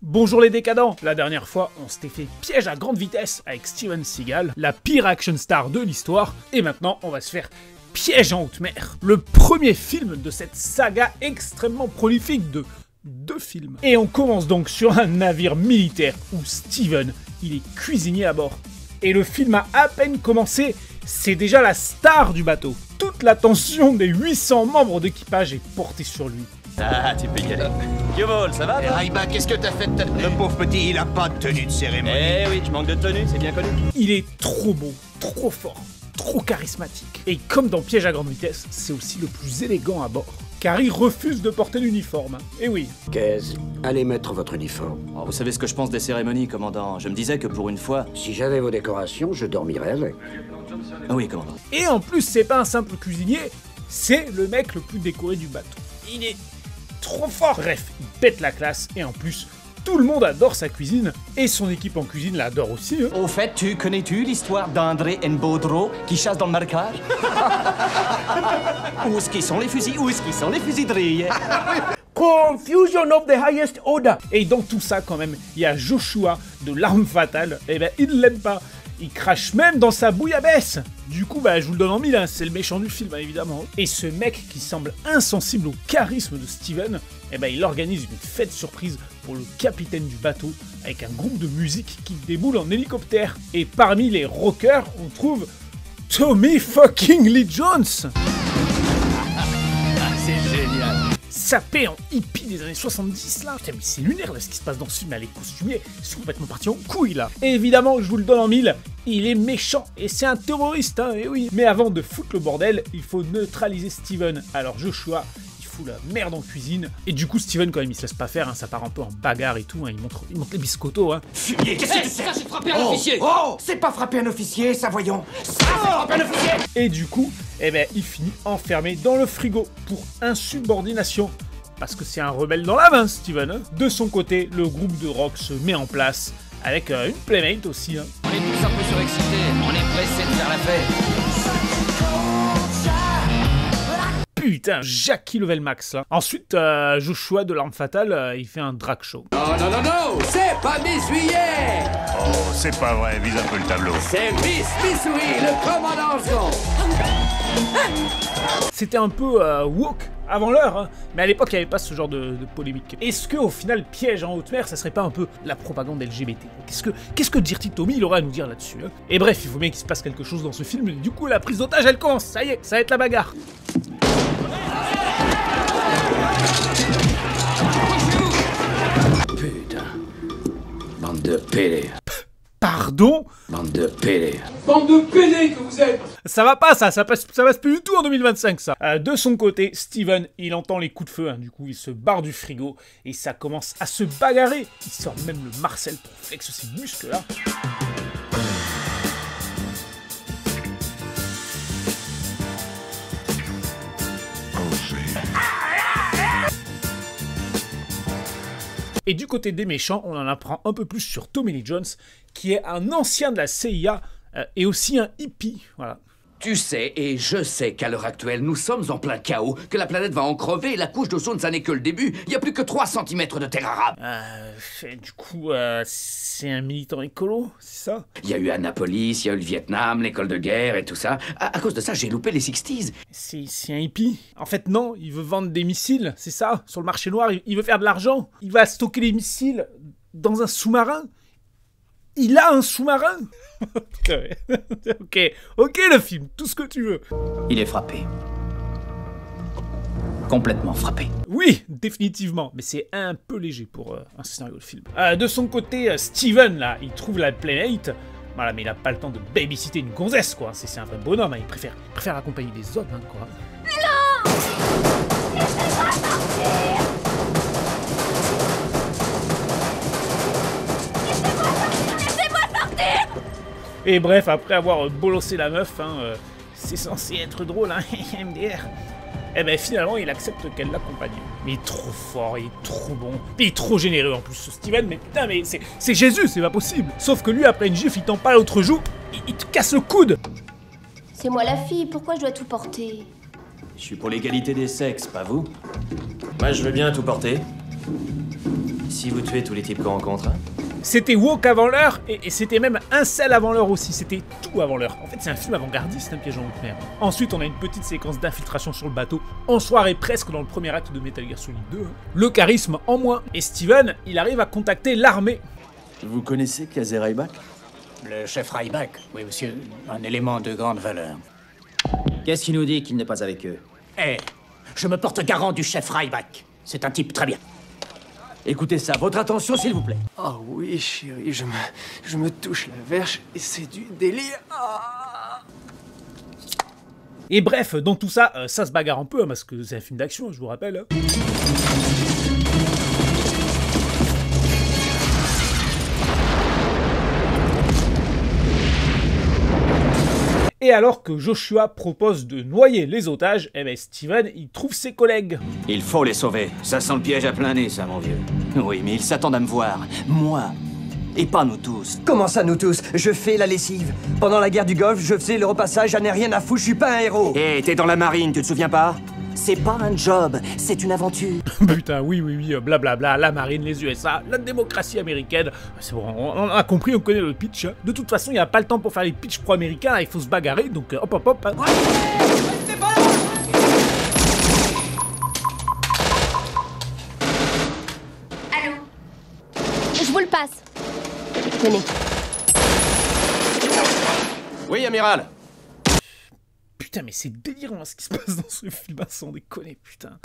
Bonjour les décadents. La dernière fois, on s'était fait piège à grande vitesse avec Steven Seagal, la pire action star de l'histoire, et maintenant on va se faire piège en haute mer. Le premier film de cette saga extrêmement prolifique de 2 films. Et on commence donc sur un navire militaire où Steven, il est cuisinier à bord. Et le film a à peine commencé, c'est déjà la star du bateau. Toute l'attention des 800 membres d'équipage est portée sur lui. Ah, tu peux y aller. Yovol, ça va toi? Raiba, qu'est-ce que t'as fait de ta tenue? Le pauvre petit, il a pas de tenue de cérémonie. Eh oui, je manque de tenue, c'est bien connu. Il est trop beau, trop fort, trop charismatique. Et comme dans Piège à grande vitesse, c'est aussi le plus élégant à bord. Car il refuse de porter l'uniforme. Et oui. Kez, allez mettre votre uniforme. Oh, vous savez ce que je pense des cérémonies, commandant? Je me disais que pour une fois... Si j'avais vos décorations, je dormirais avec. Ah oui, commandant. Et en plus, c'est pas un simple cuisinier, c'est le mec le plus décoré du bateau. Il est trop fort. Bref, il pète la classe et en plus, tout le monde adore sa cuisine et son équipe en cuisine l'adore aussi. Hein. Au fait, connais-tu l'histoire d'André Nbaudreau qui chasse dans le marécage? Où est-ce qu'ils sont les fusils? Où est-ce qu'ils sont les fusils de rille? Confusion of the highest order. Et dans tout ça, quand même, il y a Joshua de l'Arme Fatale. Et ben, il l'aime pas. Il crache même dans sa bouillabaisse. Du coup, bah, je vous le donne en mille, hein, c'est le méchant du film, hein, évidemment. Et ce mec qui semble insensible au charisme de Steven, eh ben, il organise une fête surprise pour le capitaine du bateau, avec un groupe de musique qui déboule en hélicoptère. Et parmi les rockers, on trouve Tommy fucking Lee Jones. C'est génial. Sapé en hippie des années 70 là. Putain mais c'est lunaire là ce qui se passe dans ce film, là, les costumiers, c'est complètement parti en couille là. Et évidemment, je vous le donne en mille, il est méchant et c'est un terroriste, hein, et oui. Mais avant de foutre le bordel, il faut neutraliser Steven. Alors Joshua, il fout la merde en cuisine. Et du coup Steven quand même il se laisse pas faire, hein, ça part un peu en bagarre et tout, hein, il monte les biscottos. Hein. Fumier, qu'est-ce que tu sais? Ça, c'est frapper un officier! Oh, c'est pas frapper un officier, ça voyons. Ça, c'est frapper un officier. Et du coup, eh ben, il finit enfermé dans le frigo pour insubordination. Parce que c'est un rebelle dans l'âme, hein, Steven. Hein. De son côté, le groupe de rock se met en place, avec une playmate aussi. Hein. On est tous un peu surexcités, on est pressés de faire la fête. Putain, Jackie level max là. Ensuite, Joshua de l'Arme Fatale, il fait un drag show. Non, non, non, non, c'est pas Miss Juillet! Oh, c'est pas vrai, vise un peu le tableau. C'est Miss Missouri, le commandant second! C'était un peu woke avant l'heure, hein. Mais à l'époque il n'y avait pas ce genre de polémique. Est-ce que au final Piège en haute mer ça serait pas un peu la propagande LGBT? Qu'est-ce que Dirty Tommy il aurait à nous dire là-dessus, hein? Et bref, il faut bien qu'il se passe quelque chose dans ce film, du coup la prise d'otage elle commence, ça y est, ça va être la bagarre. Putain. Bande de pédés. Pardon? Bande de pédés. Bande de pédés que vous êtes! Ça va pas ça passe plus du tout en 2025 ça. De son côté, Steven, il entend les coups de feu, hein, du coup il se barre du frigo et ça commence à se bagarrer. Il sort même le Marcel pour flex ses muscles là. Et du côté des méchants, on en apprend un peu plus sur Tommy Lee Jones, qui est un ancien de la CIA et aussi un hippie, voilà. Tu sais, et je sais qu'à l'heure actuelle, nous sommes en plein chaos, que la planète va en crever, et la couche d'ozone, ça n'est que le début. Il y a plus que 3 cm de terre arabe. Du coup, c'est un militant écolo, c'est ça? Il y a eu Annapolis, il y a eu le Vietnam, l'école de guerre et tout ça. À cause de ça, j'ai loupé les 60s. C'est un hippie. En fait, non, il veut vendre des missiles, c'est ça? Sur le marché noir, il veut faire de l'argent. Il va stocker les missiles dans un sous-marin. Il a un sous-marin. Ok le film, tout ce que tu veux. Il est frappé. Complètement frappé. Oui, définitivement, mais c'est un peu léger pour un scénario de film. De son côté, Steven, là, il trouve la playmate. Voilà, mais il a pas le temps de babysitter une gonzesse, quoi. C'est un vrai bonhomme, hein. Il préfère accompagner des hommes, hein, quoi. Et bref, après avoir bolossé la meuf, hein, c'est censé être drôle, hein, MDR. Eh ben finalement, il accepte qu'elle l'accompagne. Mais il est trop fort, il est trop bon, il est trop généreux en plus, ce Steven, mais putain, mais c'est Jésus, c'est pas possible. Sauf que lui, après une gifle, il tend pas l'autre joue, il te casse le coude. C'est moi la fille, pourquoi je dois tout porter? Je suis pour l'égalité des sexes, pas vous? Moi, je veux bien tout porter. Si vous tuez tous les types qu'on rencontre, hein? C'était woke avant l'heure, et c'était même incel avant l'heure aussi, c'était tout avant l'heure. En fait, c'est un film avant-gardiste, un piège en haute mer. Ensuite, on a une petite séquence d'infiltration sur le bateau, en soirée presque dans le premier acte de Metal Gear Solid 2. Le charisme en moins, et Steven, il arrive à contacter l'armée. Vous connaissez Kazé Ryback? Le chef Ryback, oui monsieur, un élément de grande valeur. Qu'est-ce qui nous dit qu'il n'est pas avec eux? Eh, je me porte garant du chef Ryback. C'est un type très bien. Écoutez ça, votre attention s'il vous plaît. Oh oui, chérie, je me touche la verge et c'est du délire. Ah. Et bref, dans tout ça, ça se bagarre un peu, hein, parce que c'est un film d'action, je vous rappelle. Hein. Et alors que Joshua propose de noyer les otages, eh ben Steven, il trouve ses collègues. Il faut les sauver. Ça sent le piège à plein nez, ça, mon vieux. Oui, mais ils s'attendent à me voir. Moi. Et pas nous tous. Comment ça, nous tous? Je fais la lessive. Pendant la guerre du Golfe, je faisais le repassage, j'en ai rien à foutre, je suis pas un héros. Hé, t'es dans la marine, tu te souviens pas? C'est pas un job, c'est une aventure. Putain, oui, blablabla, la marine, les USA, la démocratie américaine. C'est bon, on a compris, on connaît le pitch. Hein. De toute façon, il n'y a pas le temps pour faire les pitchs pro-américains, il faut se bagarrer, donc hop. Hein. Allô? Je vous le passe. Tenez. Oui, amiral. Putain, mais c'est délirant ce qui se passe dans ce film, sans déconner, putain.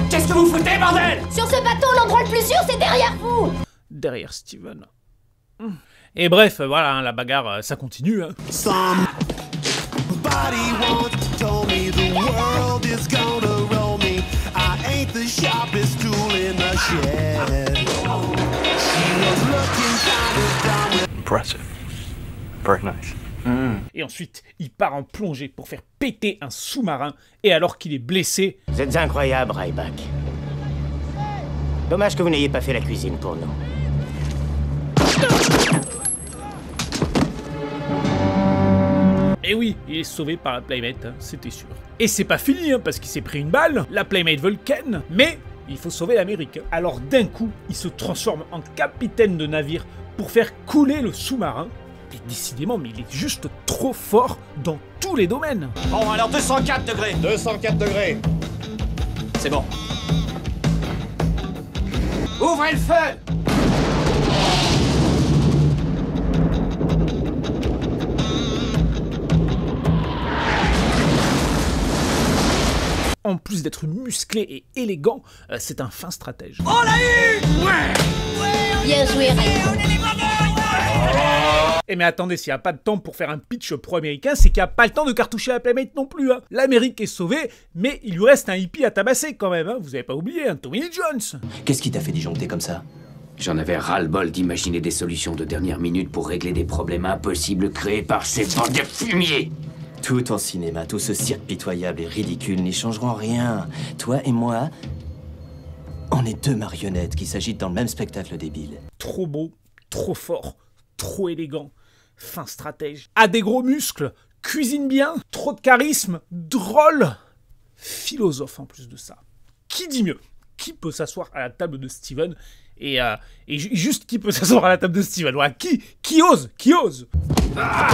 Qu'est-ce que vous foutez, bordel? Sur ce bateau, l'endroit le plus sûr, c'est derrière vous. Derrière Steven. Et bref, voilà, hein, la bagarre, ça continue. Hein. Impressive. Very nice. Et ensuite, il part en plongée pour faire péter un sous-marin, et alors qu'il est blessé... Vous êtes incroyable, Ryback. Dommage que vous n'ayez pas fait la cuisine pour nous. Et oui, il est sauvé par la Playmate, hein, c'était sûr. Et c'est pas fini, hein, parce qu'il s'est pris une balle, la Playmate veut le ken, mais il faut sauver l'Amérique. Alors d'un coup, il se transforme en capitaine de navire pour faire couler le sous-marin. Et décidément, mais il est juste trop fort dans tous les domaines. Bon, alors 204 degrés. 204 degrés. C'est bon. Ouvrez le feu! En plus d'être musclé et élégant, c'est un fin stratège. Bien joué, Ryback. Eh mais attendez, s'il n'y a pas de temps pour faire un pitch pro-américain, c'est qu'il n'y a pas le temps de cartoucher la Playmate non plus. Hein. L'Amérique est sauvée, mais il lui reste un hippie à tabasser quand même. Hein. Vous avez pas oublié, hein, Tommy Lee Jones. Qu'est-ce qui t'a fait disjoncter comme ça? J'en avais ras-le-bol d'imaginer des solutions de dernière minute pour régler des problèmes impossibles créés par ces bandes de fumier. Tout ton cinéma, tout ce cirque pitoyable et ridicule n'y changeront rien. Toi et moi, on est deux marionnettes qui s'agitent dans le même spectacle débile. Trop beau, trop fort, trop élégant, fin stratège, a des gros muscles, cuisine bien, trop de charisme, drôle, philosophe en plus de ça. Qui dit mieux? Qui peut s'asseoir à la table de Steven et juste qui peut s'asseoir à la table de Steven? Voilà, qui ose? Qui ose? Ah!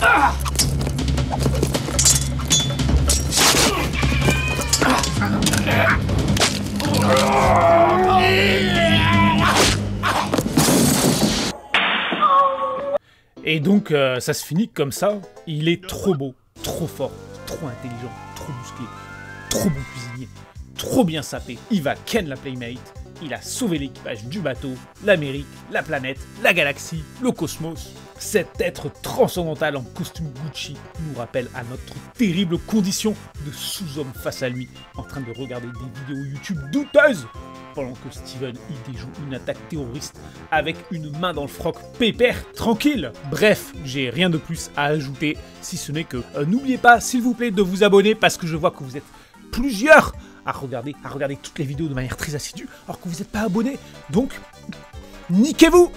Ah! Et donc, ça se finit comme ça. Il est trop beau, trop fort, trop intelligent, trop musclé, trop bon cuisinier, trop bien sapé. Il va ken la Playmate. Il a sauvé l'équipage du bateau, l'Amérique, la planète, la galaxie, le cosmos. Cet être transcendantal en costume Gucci nous rappelle à notre terrible condition de sous-homme face à lui, en train de regarder des vidéos YouTube douteuses, pendant que Steven y déjoue une attaque terroriste avec une main dans le froc pépère, tranquille. Bref, j'ai rien de plus à ajouter, si ce n'est que n'oubliez pas, s'il vous plaît, de vous abonner, parce que je vois que vous êtes plusieurs à regarder toutes les vidéos de manière très assidue, alors que vous n'êtes pas abonné. Donc, Niquez-vous!